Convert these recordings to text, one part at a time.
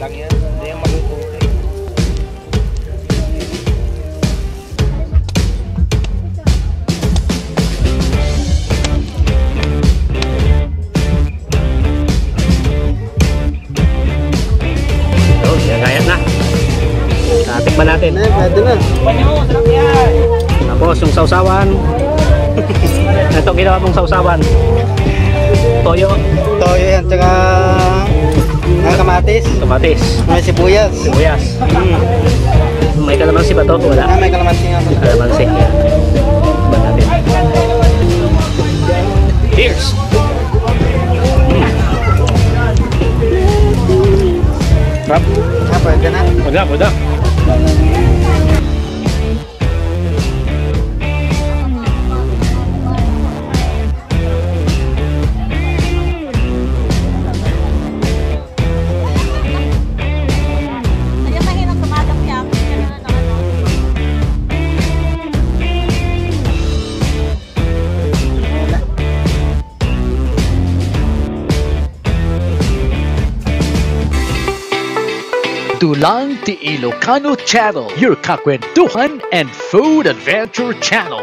lang yan. Hindi yan maluto. So, gagayat na. Tikman natin. Pwede na. Sarap yan. Tapos yung sausawan. Ito ginawa mong sausawan. Toyo. Toyo yan, tsaka kamatis. Kamatis. May sibuyas. Sibuyas. May kalamansi ba to? Wala. May kalamansi nga. Kalamansi. Yan. Tikman natin. Cheers! Sarap. Pwede na. Wala. Dulang Ti Ilocano Channel, your kakwentuhan and food adventure channel.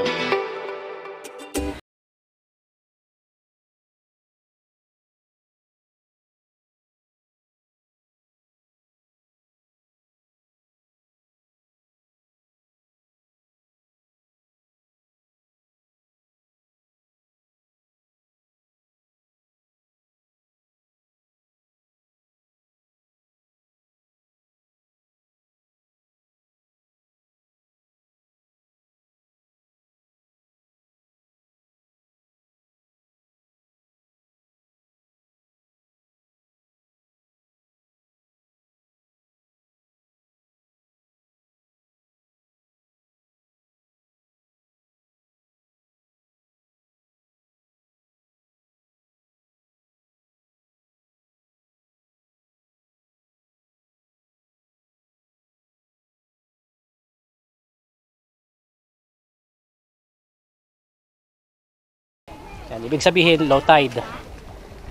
Yan, ibig sabihin low tide.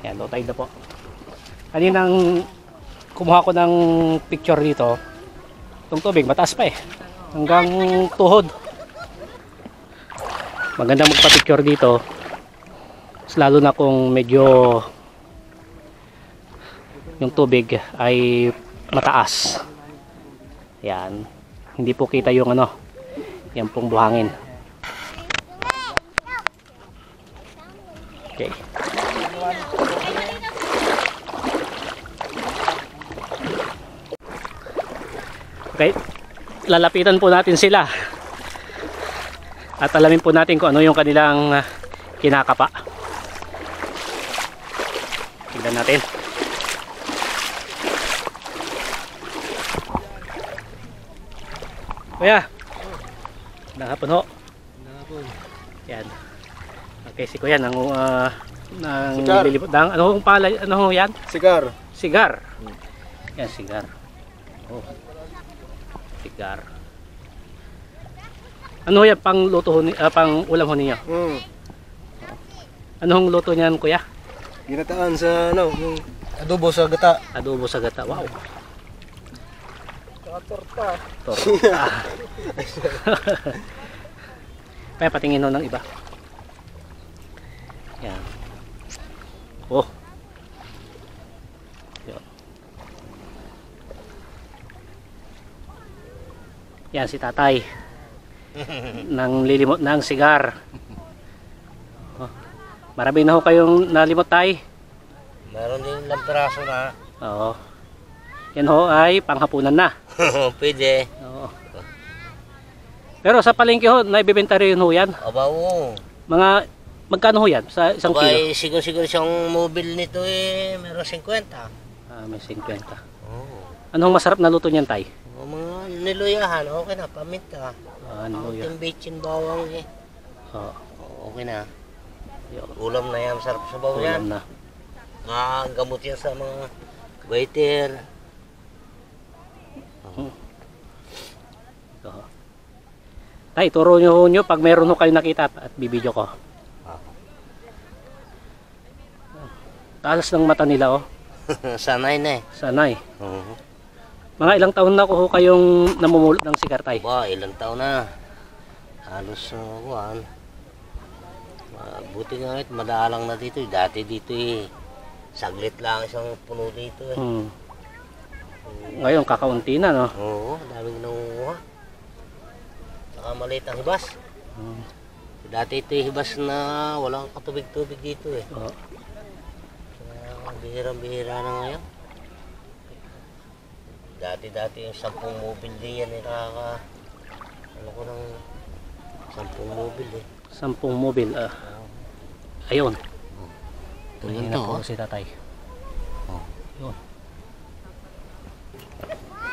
Yan, low tide na po. Kaninang kumuha ko ng picture dito, itong tubig mataas pa eh. Hanggang tuhod. Maganda magpa-picture dito. Mas lalo na kung medyo yung tubig ay mataas. Yan. Hindi po kita yung ano, yan pong buhangin. Okay. Okay. Lalapitan po natin sila. At alamin po natin kung ano yung kanilang kinakapa. Tignan natin. Kuya. Nangapon ho. Nangapon. Yan. Okay, si Kuya nang Sigar. lilipot ng ano hong pala, ano ho yan? Sigar. Sigar. Yan, sigar. Oh. Sigar. Ano ho yan pang luto ho pang ulam ho niyo? Ano hong luto niyan, Kuya? Ginataan sa yung adobo sa gata. Adobo sa gata. Wow. Torta. Torta. Kaya patingin ho ng iba. Yan. Oh. Yan. Yan si tatay. Nang lilimot ng sigar. Oh. Marami na ho kayong nalimot, tay. Meron din ilang piraso na. Oo. Yan ho ay panghapunan na. Pwede. Oo. Pero sa palengke ho, naibibenta rin ho yan. Aba, oo. Mga magkano ho yan sa isang kilo? Abay, siguro siyang mobile nito eh, meron 50. Ah, may 50. Oo. Anong masarap na luto niyan, tay? O, mga niluyahan, okay na, paminta. Ano yun? Timbichin bawang eh. Oo. Okay na. Yun. Ulam na yan, sarap sa bawang yan. Ulam na. Gamot yan sa mga waiter. Oo. Tay, turo nyo pag meron ho kayo nakita at bibidyo ko. Talas ng mata nila, oh. Sanay na eh. Sanay. Oo. Mga ilang taon na ko kayong namumulot ng sigar, tay? Ba, ilang taon na. Halos, buti nga ito, madalang na dito. Dati dito saglit lang isang puno dito Ngayon, kakaunti na, no? Oo, daming nangunguha. Saka maliit ang hibas. Dati ito hibas na walang katubig-tubig dito Oo. Kaya bihirang-bihira na ngayon. Dati yung 10 mobile din yan ano ko ng 10 mobile 10 mobil. Ayun. Ganyan Ayun na po si tatay. Ayun.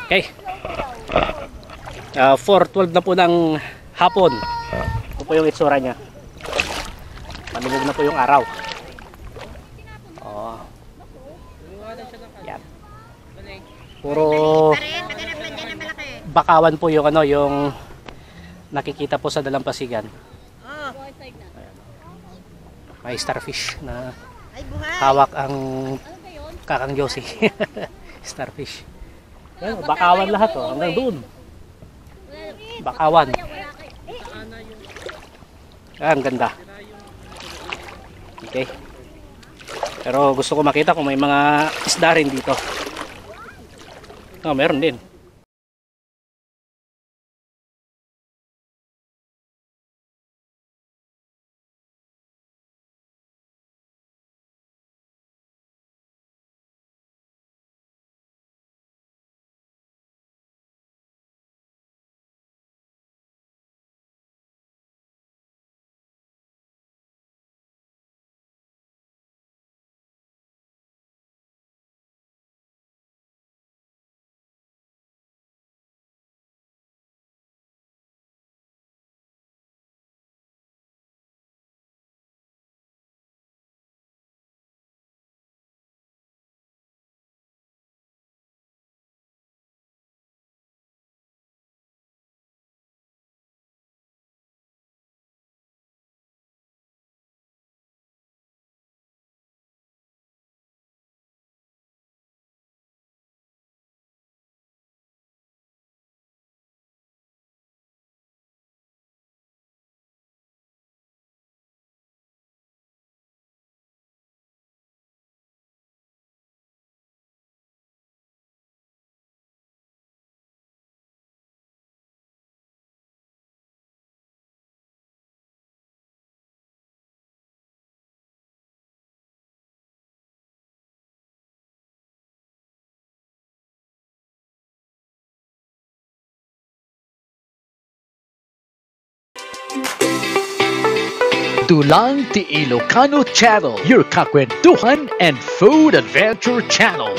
Okay. 4:12 na po ng hapon. Ito po yung itsura niya. Malubog na po yung araw. Oh. Yan. Puro bakawan po yung yung nakikita po sa dalampasigan. May starfish na hawak ang kakang Josie. Starfish. Yan, bakawan lahat hanggang doon. Bakawan. Ang ganda. Okay. Pero gusto ko makita kung may mga isda rin dito. Meron din. Tulang Ti Ilocano Channel, your kakwentuhan and food adventure channel.